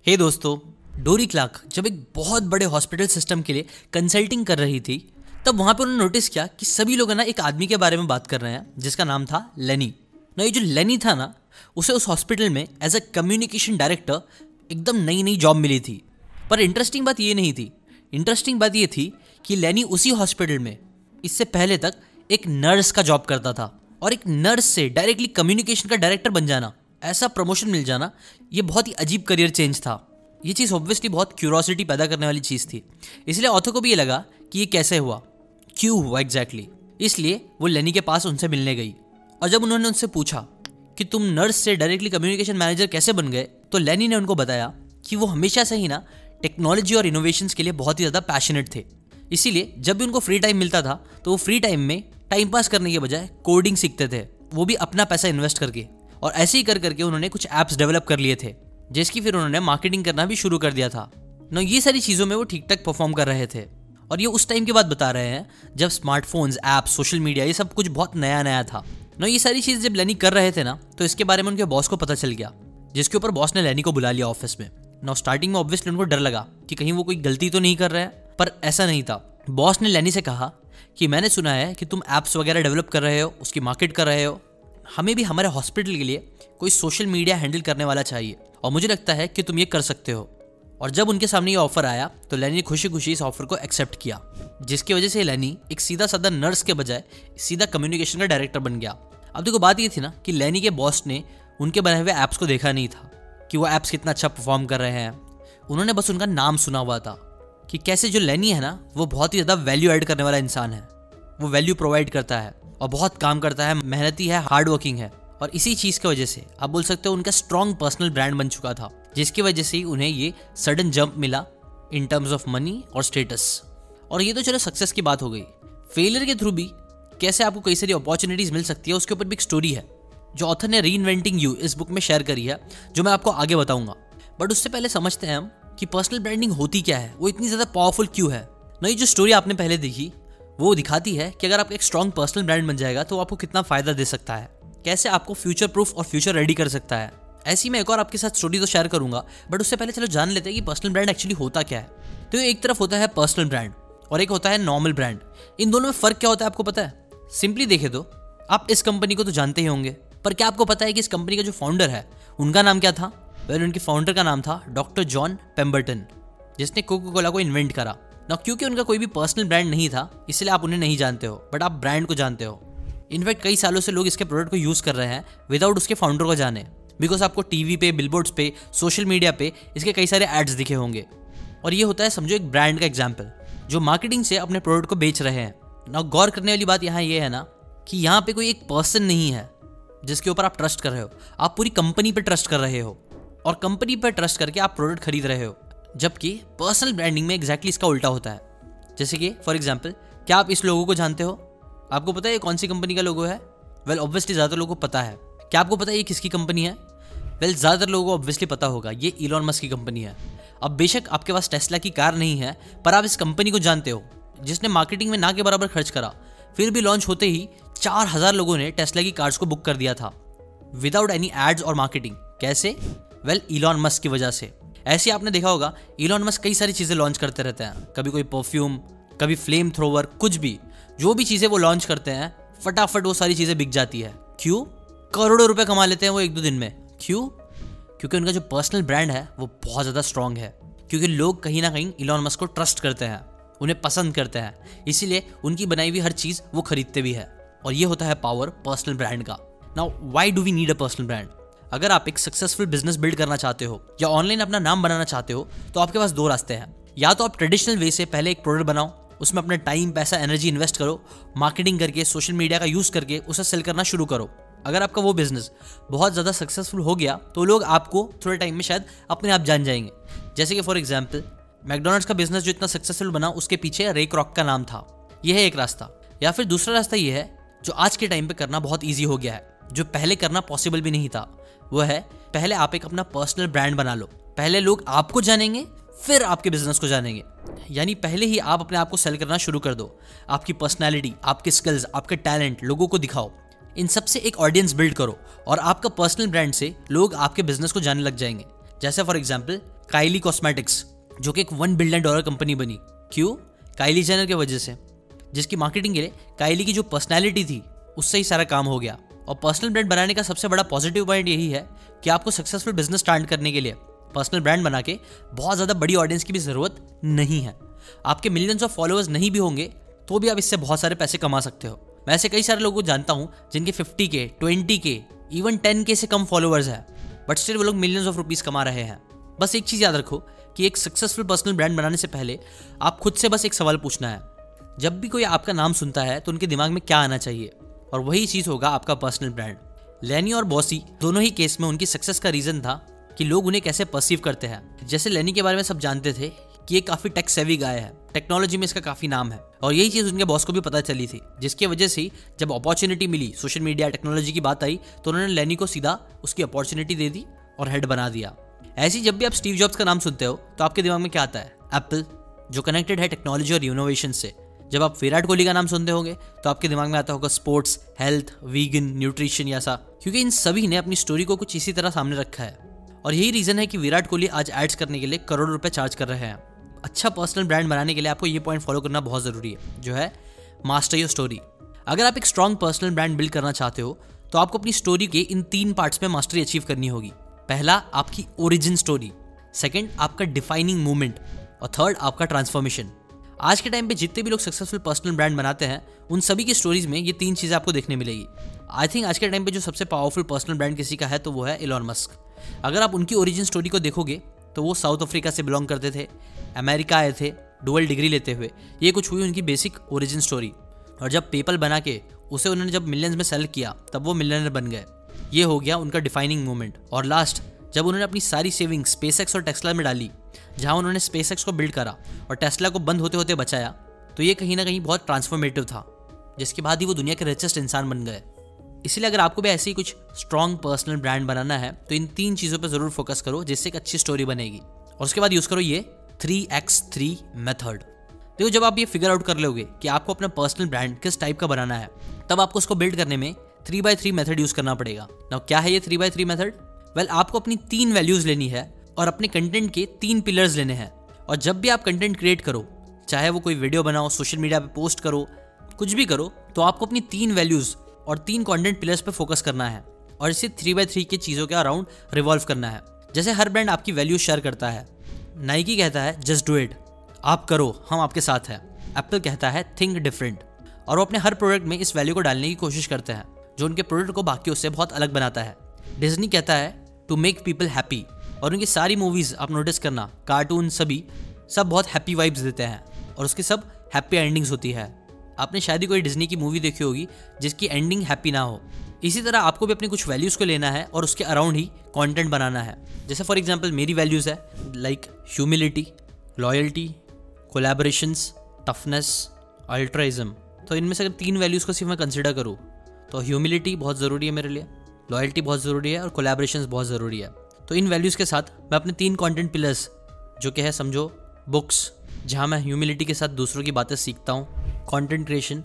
हे दोस्तों, डोरी क्लार्क जब एक बहुत बड़े हॉस्पिटल सिस्टम के लिए कंसल्टिंग कर रही थी तब वहाँ पे उन्होंने नोटिस किया कि सभी लोग ना एक आदमी के बारे में बात कर रहे हैं जिसका नाम था लेनी। ना ये जो लेनी था ना, उसे उस हॉस्पिटल में एज अ कम्युनिकेशन डायरेक्टर एकदम नई नई जॉब मिली थी। पर इंटरेस्टिंग बात ये नहीं थी। इंटरेस्टिंग बात ये थी कि लेनी उसी हॉस्पिटल में इससे पहले तक एक नर्स का जॉब करता था, और एक नर्स से डायरेक्टली कम्युनिकेशन का डायरेक्टर बन जाना, ऐसा प्रमोशन मिल जाना, ये बहुत ही अजीब करियर चेंज था। ये चीज़ ऑब्वियसली बहुत क्यूरोसिटी पैदा करने वाली चीज़ थी। इसलिए ऑथर को भी ये लगा कि ये कैसे हुआ, क्यों हुआ एग्जैक्टली। इसलिए वो लेनी के पास उनसे मिलने गई, और जब उन्होंने उनसे पूछा कि तुम नर्स से डायरेक्टली कम्युनिकेशन मैनेजर कैसे बन गए, तो लेनी ने उनको बताया कि वो हमेशा से ही ना टेक्नोलॉजी और इनोवेशंस के लिए बहुत ही ज़्यादा पैशनेट थे। इसीलिए जब भी उनको फ्री टाइम मिलता था तो वो फ्री टाइम में टाइम पास करने के बजाय कोडिंग सीखते थे, वो भी अपना पैसा इन्वेस्ट करके। और ऐसे ही कर करके उन्होंने कुछ ऐप्स डेवलप कर लिए थे जिसकी फिर उन्होंने मार्केटिंग करना भी शुरू कर दिया था। ना ये सारी चीज़ों में वो ठीक ठाक परफॉर्म कर रहे थे। और ये उस टाइम की बात बता रहे हैं जब स्मार्टफोन्स, ऐप्स, सोशल मीडिया, ये सब कुछ बहुत नया नया था। ना ये सारी चीज़ जब लेनी कर रहे थे ना, तो इसके बारे में उनके बॉस को पता चल गया, जिसके ऊपर बॉस ने लेनी को बुला लिया ऑफिस में। ना स्टार्टिंग में ऑब्वियसली उनको डर लगा कि कहीं वो कोई गलती तो नहीं कर रहे हैं, पर ऐसा नहीं था। बॉस ने लेनी से कहा कि मैंने सुना है कि तुम ऐप्स वगैरह डेवलप कर रहे हो, उसकी मार्केट कर रहे हो, हमें भी हमारे हॉस्पिटल के लिए कोई सोशल मीडिया हैंडल करने वाला चाहिए, और मुझे लगता है कि तुम ये कर सकते हो। और जब उनके सामने ये ऑफर आया तो लेनी ने खुशी खुशी इस ऑफर को एक्सेप्ट किया, जिसकी वजह से लेनी एक सीधा साधा नर्स के बजाय सीधा कम्युनिकेशन का डायरेक्टर बन गया। अब देखो, बात ये थी ना कि लेनी के बॉस ने उनके बनाए हुए ऐप्स को देखा नहीं था कि वो ऐप्स कितना अच्छा परफॉर्म कर रहे हैं। उन्होंने बस उनका नाम सुना हुआ था कि कैसे जो लेनी है ना, वो बहुत ही ज़्यादा वैल्यू ऐड करने वाला इंसान है। वो वैल्यू प्रोवाइड करता है और बहुत काम करता है, मेहनती है, हार्ड वर्किंग है। और इसी चीज़ की वजह से आप बोल सकते हो उनका स्ट्रॉन्ग पर्सनल ब्रांड बन चुका था, जिसकी वजह से ही उन्हें ये सडन जंप मिला इन टर्म्स ऑफ मनी और स्टेटस। और ये तो चलो सक्सेस की बात हो गई। फेलियर के थ्रू भी कैसे आपको कई सारी अपॉर्चुनिटीज़ मिल सकती है, उसके ऊपर भी एक स्टोरी है जो ऑथर ने रीइन्वेंटिंग यू इस बुक में शेयर करी है, जो मैं आपको आगे बताऊंगा। बट उससे पहले समझते हैं हम कि पर्सनल ब्रांडिंग होती क्या है, वो इतनी ज़्यादा पावरफुल क्यों है। ना ये जो स्टोरी आपने पहले देखी वो दिखाती है कि अगर आपका एक स्ट्रॉन्ग पर्सनल ब्रांड बन जाएगा तो आपको कितना फ़ायदा दे सकता है, कैसे आपको फ्यूचर प्रूफ और फ्यूचर रेडी कर सकता है। ऐसी मैं एक और आपके साथ स्टोरी तो शेयर करूंगा, बट उससे पहले चलो जान लेते हैं कि पर्सनल ब्रांड एक्चुअली होता क्या है। तो एक तरफ होता है पर्सनल ब्रांड और एक होता है नॉर्मल ब्रांड। इन दोनों में फ़र्क क्या होता है आपको पता है? सिंपली देखे तो आप इस कंपनी को तो जानते ही होंगे, पर क्या आपको पता है कि इस कंपनी का जो फाउंडर है उनका नाम क्या था? उनके फाउंडर का नाम था डॉक्टर जॉन पेम्बरटन, जिसने कोका कोला को इन्वेंट करा ना। क्योंकि उनका कोई भी पर्सनल ब्रांड नहीं था, इसलिए आप उन्हें नहीं जानते हो, बट आप ब्रांड को जानते हो। इनफैक्ट कई सालों से लोग इसके प्रोडक्ट को यूज़ कर रहे हैं विदाउट उसके फाउंडर को जाने, बिकॉज आपको टीवी पे, बिलबोर्ड्स पे, सोशल मीडिया पे इसके कई सारे एड्स दिखे होंगे। और ये होता है समझो एक ब्रांड का एग्जाम्पल, जो मार्केटिंग से अपने प्रोडक्ट को बेच रहे हैं ना। गौर करने वाली बात यहाँ ये है ना कि यहाँ पे कोई एक पर्सन नहीं है जिसके ऊपर आप ट्रस्ट कर रहे हो, आप पूरी कंपनी पर ट्रस्ट कर रहे हो, और कंपनी पर ट्रस्ट करके आप प्रोडक्ट खरीद रहे हो। जबकि पर्सनल ब्रांडिंग में एग्जैक्टली इसका उल्टा होता है। जैसे कि फॉर एग्जांपल, क्या आप इस लोगो को जानते हो? आपको पता है ये कौन सी कंपनी का लोगो है? वेल ऑब्वियसली ज़्यादातर लोगों को पता है। क्या आपको पता है ये किसकी कंपनी है? वेल ज़्यादातर लोगों को ऑब्वियसली पता होगा, ये इलॉन मस्क की कंपनी है। अब बेशक आपके पास टेस्ला की कार नहीं है, पर आप इस कंपनी को जानते हो, जिसने मार्केटिंग में ना के बराबर खर्च करा, फिर भी लॉन्च होते ही 4000 लोगों ने टेस्ला की कार्स को बुक कर दिया था विदाउट एनी एड्स और मार्केटिंग। कैसे? वेल इलॉन मस्क की वजह से। ऐसे आपने देखा होगा इलॉन मस्क कई सारी चीज़ें लॉन्च करते रहते हैं, कभी कोई परफ्यूम, कभी फ्लेम थ्रोवर, कुछ भी, जो भी चीज़ें वो लॉन्च करते हैं फटाफट वो सारी चीज़ें बिक जाती है। क्यों? करोड़ों रुपए कमा लेते हैं वो 1-2 दिन में। क्यों? क्योंकि उनका जो पर्सनल ब्रांड है वो बहुत ज़्यादा स्ट्रॉन्ग है, क्योंकि लोग कहीं ना कहीं इलॉन मस्क को ट्रस्ट करते हैं, उन्हें पसंद करते हैं, इसीलिए उनकी बनाई हुई हर चीज़ वो खरीदते भी है। और ये होता है पावर पर्सनल ब्रांड का। Now why do we need a personal brand? अगर आप एक सक्सेसफुल बिजनेस बिल्ड करना चाहते हो या ऑनलाइन अपना नाम बनाना चाहते हो, तो आपके पास 2 रास्ते हैं। या तो आप ट्रेडिशनल वे से पहले एक प्रोडक्ट बनाओ, उसमें अपना टाइम, पैसा, एनर्जी इन्वेस्ट करो, मार्केटिंग करके, सोशल मीडिया का यूज़ करके उसे सेल करना शुरू करो। अगर आपका वो बिजनेस बहुत ज़्यादा सक्सेसफुल हो गया तो लोग आपको थोड़े टाइम में शायद अपने आप जान जाएंगे। जैसे कि फॉर एग्जाम्पल मैकडोनल्ड्स का बिजनेस जो इतना सक्सेसफुल बना, उसके पीछे रे क्रॉक का नाम था। यह है एक रास्ता। या फिर दूसरा रास्ता ये है जो आज के टाइम पे करना बहुत ईजी हो गया है, जो पहले करना पॉसिबल भी नहीं था। वो है पहले आप एक अपना पर्सनल ब्रांड बना लो, पहले लोग आपको जानेंगे, फिर आपके बिजनेस को जानेंगे। यानी पहले ही आप अपने आप को सेल करना शुरू कर दो। आपकी पर्सनैलिटी, आपके स्किल्स, आपके टैलेंट लोगों को दिखाओ, इन सब से एक ऑडियंस बिल्ड करो, और आपका पर्सनल ब्रांड से लोग आपके बिजनेस को जानने लग जाएंगे। जैसे फॉर एग्जाम्पल काइली कॉस्मेटिक्स, जो कि एक $1 बिलियन कंपनी बनी। क्यों? काइली जेनर की वजह से, जिसकी मार्केटिंग के लिए काइली की जो पर्सनैलिटी थी उससे ही सारा काम हो गया। और पर्सनल ब्रांड बनाने का सबसे बड़ा पॉजिटिव पॉइंट यही है कि आपको सक्सेसफुल बिजनेस स्टार्ट करने के लिए पर्सनल ब्रांड बना के बहुत ज़्यादा बड़ी ऑडियंस की भी ज़रूरत नहीं है। आपके मिलियंस ऑफ फॉलोअर्स नहीं भी होंगे तो भी आप इससे बहुत सारे पैसे कमा सकते हो। मैं ऐसे कई सारे लोगों को जानता हूँ जिनके 50K, 20K, इवन 10K से कम फॉलोअर्स है, बट स्टिल वो लोग मिलियंस ऑफ रुपीज़ कमा रहे हैं। बस एक चीज़ याद रखो कि एक सक्सेसफुल पर्सनल ब्रांड बनाने से पहले आप खुद से बस एक सवाल पूछना है। जब भी कोई आपका नाम सुनता है तो उनके दिमाग में क्या आना चाहिए, और वही चीज़ होगा आपका पर्सनल ब्रांड। लेनी और बॉसी दोनों ही केस में उनकी सक्सेस का रीज़न था कि लोग उन्हें कैसे परसीव करते हैं। जैसे लेनी के बारे में सब जानते थे कि ये काफ़ी टेक सेवी गाय है, टेक्नोलॉजी में इसका काफ़ी नाम है, और यही चीज़ उनके बॉस को भी पता चली थी, जिसकी वजह से जब अपॉर्चुनिटी मिली, सोशल मीडिया टेक्नोलॉजी की बात आई, तो उन्होंने लेनी को सीधा उसकी अपॉर्चुनिटी दे दी और हेड बना दिया। ऐसी जब भी आप स्टीव जॉब्स का नाम सुनते हो तो आपके दिमाग में क्या आता है? एप्पल, जो कनेक्टेड है टेक्नोलॉजी और इनोवेशन से। जब आप विराट कोहली का नाम सुनते होंगे तो आपके दिमाग में आता होगा स्पोर्ट्स, हेल्थ, वीगन, न्यूट्रिशन या सा, क्योंकि इन सभी ने अपनी स्टोरी को कुछ इसी तरह सामने रखा है। और यही रीज़न है कि विराट कोहली आज एड्स करने के लिए करोड़ों रुपए चार्ज कर रहे हैं। अच्छा पर्सनल ब्रांड बनाने के लिए आपको ये पॉइंट फॉलो करना बहुत ज़रूरी है, जो है मास्टर योर स्टोरी। अगर आप एक स्ट्रॉन्ग पर्सनल ब्रांड बिल्ड करना चाहते हो तो आपको अपनी स्टोरी के इन 3 पार्ट्स में मास्टरी अचीव करनी होगी। पहला आपकी ओरिजिन स्टोरी, सेकंड आपका डिफाइनिंग मूवमेंट, और थर्ड आपका ट्रांसफॉर्मेशन। आज के टाइम पे जितने भी लोग सक्सेसफुल पर्सनल ब्रांड बनाते हैं उन सभी की स्टोरीज में ये 3 चीज़ें आपको देखने मिलेगी। आई थिंक आज के टाइम पे जो सबसे पावरफुल पर्सनल ब्रांड किसी का है तो वो है एलन मस्क। अगर आप उनकी ओरिजिन स्टोरी को देखोगे तो वो साउथ अफ्रीका से बिलोंग करते थे, अमेरिका आए थे डुअल डिग्री लेते हुए। ये कुछ हुई उनकी बेसिक ओरिजिन स्टोरी, और जब पेपल बना के उसे उन्होंने जब मिलियंस में सेल किया तब वो मिलियनर बन गए। ये हो गया उनका डिफाइनिंग मोमेंट। और लास्ट, जब उन्होंने अपनी सारी सेविंग स्पेसएक्स और टेस्ला में डाली, जहां उन्होंने स्पेसएक्स को बिल्ड करा और टेस्ला को बंद होते होते बचाया, तो ये कहीं ना कहीं बहुत ट्रांसफॉर्मेटिव था, जिसके बाद ही वो दुनिया के रिचेस्ट इंसान बन गए। इसलिए अगर आपको भी ऐसे ही कुछ स्ट्रॉन्ग पर्सनल ब्रांड बनाना है तो इन 3 चीज़ों पर ज़रूर फोकस करो, जिससे एक अच्छी स्टोरी बनेगी। और उसके बाद यूज़ करो ये 3x3 मेथड। देखो, जब आप ये फिगर आउट कर लोगे कि आपको अपना पर्सनल ब्रांड किस टाइप का बनाना है, तब आपको उसको बिल्ड करने में 3x3 मेथड यूज़ करना पड़ेगा। नाउ क्या है ये 3x3 मेथड? वेल, आपको अपनी 3 वैल्यूज़ लेनी है और अपने कंटेंट के 3 पिलर्स लेने हैं। और जब भी आप कंटेंट क्रिएट करो, चाहे वो कोई वीडियो बनाओ, सोशल मीडिया पे पोस्ट करो, कुछ भी करो, तो आपको अपनी 3 वैल्यूज़ और 3 कंटेंट पिलर्स पे फोकस करना है और इसे 3x3 की चीज़ों के अराउंड रिवॉल्व करना है। जैसे हर ब्रांड आपकी वैल्यू शेयर करता है। नाइकी कहता है जस्ट डू इट, आप करो, हम आपके साथ हैं। एप्पल कहता है थिंक डिफरेंट, और वो अपने हर प्रोडक्ट में इस वैल्यू को डालने की कोशिश करते हैं, जो उनके प्रोडक्ट को बाकियों से बहुत अलग बनाता है। डिज्नी कहता है टू मेक पीपल हैप्पी, और उनकी सारी मूवीज़ आप नोटिस करना, कार्टून सब बहुत हैप्पी वाइब्स देते हैं और उसकी सब हैप्पी एंडिंग्स होती है। आपने शायद ही कोई डिज्नी की मूवी देखी होगी जिसकी एंडिंग हैप्पी ना हो। इसी तरह आपको भी अपने कुछ वैल्यूज़ को लेना है और उसके अराउंड ही कंटेंट बनाना है। जैसे फॉर एग्जांपल मेरी वैल्यूज़ है like humility, loyalty, collaborations, toughness, altruism. तो इनमें से अगर 3 वैल्यूज़ को सिर्फ मैं कंसिडर करूँ तो ह्यूमिलिटी बहुत ज़रूरी है मेरे लिए, लॉयल्टी बहुत ज़रूरी है और कोलैबोरेशंस बहुत ज़रूरी है। तो इन वैल्यूज़ के साथ मैं अपने 3 कंटेंट पिलर्स, जो कि है समझो बुक्स, जहाँ मैं ह्यूमिलिटी के साथ दूसरों की बातें सीखता हूँ, कंटेंट क्रिएशन,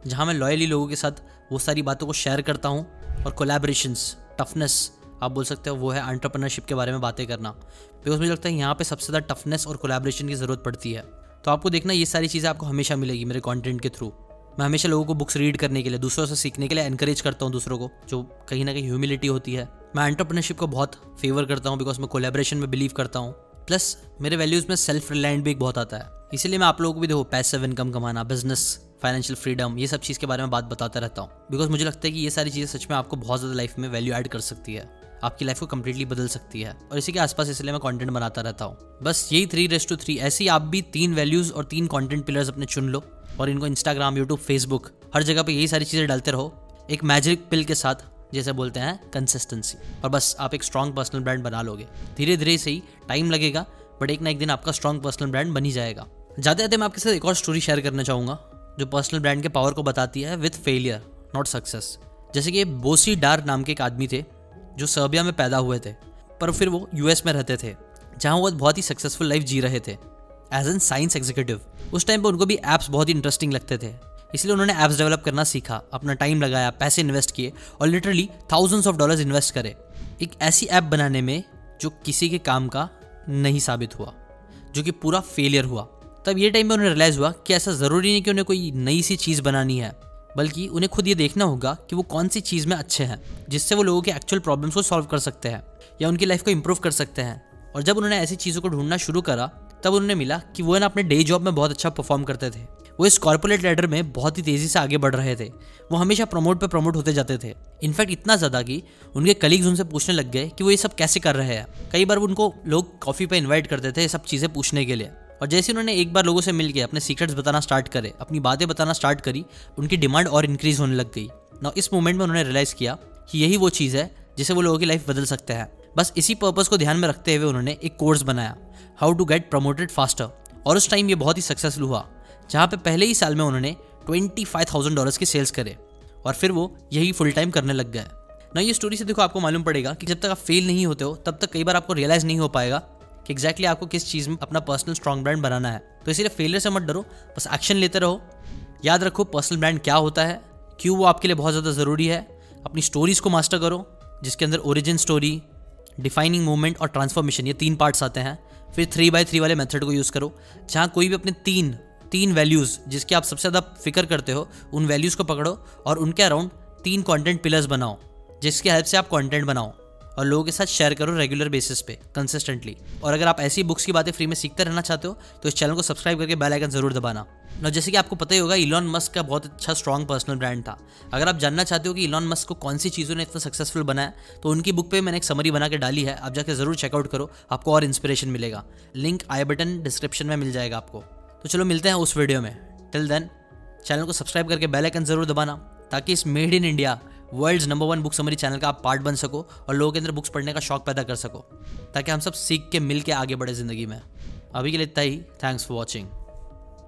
जहाँ मैं लॉयली लोगों के साथ वो सारी बातों को शेयर करता हूँ, और कोलैबोरेशंस, टफनेस आप बोल सकते हो, वो है एंटरप्रेन्योरशिप के बारे में बातें करना। बिकॉज मुझे लगता है यहाँ पे सबसे ज़्यादा टफनेस और कोलैबोरेशन की ज़रूरत पड़ती है। तो आपको देखना ये सारी चीज़ें आपको हमेशा मिलेगी मेरे कंटेंट के थ्रू। मैं हमेशा लोगों को बुक्स रीड करने के लिए, दूसरों से सीखने के लिए एनकरेज करता हूँ दूसरों को, जो कहीं ना कहीं ह्यूमिलिटी होती है। मैं एंटरप्रेन्योरशिप को बहुत फेवर करता हूँ बिकॉज मैं कोलैबोरेशन में बिलीव करता हूँ। प्लस मेरे वैल्यूज़ में सेल्फ रिलायंट भी एक बहुत आता है। इसीलिए मैं आप लोगों को भी देखो पैसिव इनकम कमाना, बिजनेस, फाइनेंशियल फ्रीडम, ये सब चीज़ के बारे में बात बताता रहता हूँ। बिकॉज मुझे लगता है कि ये सारी चीज़ें सच में आपको बहुत ज़्यादा लाइफ में वैल्यू ऐड कर सकती है, आपकी लाइफ को कंप्लीटली बदल सकती है। और इसी के आसपास इसलिए मैं कंटेंट बनाता रहता हूँ। बस यही 3:3 ऐसे ही आप भी 3 वैल्यूज़ और 3 कंटेंट पिलर्स अपने चुन लो और इनको इंस्टाग्राम, यूट्यूब, फेसबुक, हर जगह पे यही सारी चीज़ें डालते रहो, एक मैजिक पिल के साथ, जैसे बोलते हैं कंसिस्टेंसी। और बस आप एक स्ट्रॉन्ग पर्सनल ब्रांड बना लोगे। धीरे धीरे से ही, टाइम लगेगा, बट एक ना एक दिन आपका स्ट्रॉन्ग पर्सनल ब्रांड बन ही जाएगा। जाते जाते मैं आपके साथ एक और स्टोरी शेयर करना चाहूँगा जो पर्सनल ब्रांड के पावर को बताती है विथ फेलियर नॉट सक्सेस। जैसे कि बोसी डार नाम के एक आदमी थे जो सर्बिया में पैदा हुए थे, पर फिर वो यूएस में रहते थे, जहाँ वो बहुत ही सक्सेसफुल लाइफ जी रहे थे एज एन साइंस एग्जीक्यूटिव। उस टाइम पे उनको भी ऐप्स बहुत ही इंटरेस्टिंग लगते थे, इसलिए उन्होंने ऐप्स डेवलप करना सीखा, अपना टाइम लगाया, पैसे इन्वेस्ट किए और लिटरली $thousands इन्वेस्ट करे एक ऐसी ऐप बनाने में जो किसी के काम का नहीं साबित हुआ, जो कि पूरा फेलियर हुआ। तब ये टाइम में उन्हें रियलाइज़ हुआ कि ऐसा ज़रूरी नहीं कि उन्हें कोई नई सी चीज़ बनानी है, बल्कि उन्हें खुद ये देखना होगा कि वो कौन सी चीज़ में अच्छे हैं, जिससे वो लोगों के एक्चुअल प्रॉब्लम्स को सॉल्व कर सकते हैं या उनकी लाइफ को इम्प्रूव कर सकते हैं। और जब उन्होंने ऐसी चीज़ों को ढूंढना शुरू करा, तब उन्हें मिला कि वो ना अपने डे जॉब में बहुत अच्छा परफॉर्म करते थे। वो इस कॉर्पोरेट लैडर में बहुत ही तेज़ी से आगे बढ़ रहे थे। वो हमेशा प्रमोट होते जाते थे। इनफैक्ट इतना ज़्यादा कि उनके कलीग्स उनसे पूछने लग गए कि वो ये सब कैसे कर रहे हैं। कई बार उनको लोग कॉफ़ी पे इन्वाइट करते थे ये सब चीज़ें पूछने के लिए। और जैसे उन्होंने एक बार लोगों से मिल के अपने सीक्रेट्स बताना स्टार्ट करे, अपनी बातें बताना स्टार्ट करी, उनकी डिमांड और इंक्रीज होने लग गई। ना इस मोमेंट में उन्होंने रियलाइज़ किया कि यही वो चीज़ है जिससे वो लोगों की लाइफ बदल सकते हैं। बस इसी पर्पस को ध्यान में रखते हुए उन्होंने एक कोर्स बनाया, how to get promoted faster. और उस टाइम ये बहुत ही सक्सेसफुल हुआ, जहाँ पे पहले ही साल में उन्होंने $25,000 की सेल्स करे और फिर वो यही फुल टाइम करने लग गए। ना ये स्टोरी से देखो आपको मालूम पड़ेगा कि जब तक आप फेल नहीं होते हो तब तक कई बार आपको रियलाइज़ नहीं हो पाएगा कि एग्जैक्टली आपको किस चीज़ में अपना पर्सनल स्ट्रॉन्ग ब्रांड बनाना है। तो इसीलिए फेलियर से मत डरो, बस एक्शन लेते रहो। याद रखो पर्सनल ब्रांड क्या होता है, क्यों वो आपके लिए बहुत ज़्यादा ज़रूरी है। अपनी स्टोरीज़ को मास्टर करो, जिसके अंदर ओरिजिन स्टोरी, डिफाइनिंग मोमेंट और ट्रांसफॉर्मेशन, ये 3 पार्ट्स आते हैं। फिर 3x3 वाले मेथड को यूज़ करो, जहाँ कोई भी अपने तीन वैल्यूज़ जिसके आप सबसे ज़्यादा फिक्र करते हो, उन वैल्यूज़ को पकड़ो और उनके अराउंड 3 कंटेंट पिलर्स बनाओ, जिसकी हेल्प से आप कंटेंट बनाओ और लोगों के साथ शेयर करो रेगुलर बेसिस पे कंसिस्टेंटली। और अगर आप ऐसी बुक्स की बातें फ्री में सीखते रहना चाहते हो तो इस चैनल को सब्सक्राइब करके बेल आइकन जरूर दबाना। ना जैसे कि आपको पता ही होगा, इलॉन मस्क का बहुत अच्छा स्ट्रॉन्ग पर्सनल ब्रांड था। अगर आप जानना चाहते हो कि इलॉन मस्क को कौन सी चीज़ों ने इतना सक्सेसफुल बनाया, तो उनकी बुक पे मैंने एक समरी बना के डाली है, आप जाकर जरूर चेकआउट करो, आपको और इंस्पिरेशन मिलेगा। लिंक आई बटन डिस्क्रिप्शन में मिल जाएगा आपको। तो चलो मिलते हैं उस वीडियो में। टिल देन चैनल को सब्सक्राइब करके बेल आइकन जरूर दबाना, ताकि इस made in India world's number 1 book summary channel का आप पार्ट बन सको और लोगों के अंदर बुक्स पढ़ने का शौक पैदा कर सको, ताकि हम सब सीख के मिल के आगे बढ़े ज़िंदगी में। अभी के लिए इतना ही। Thanks for watching.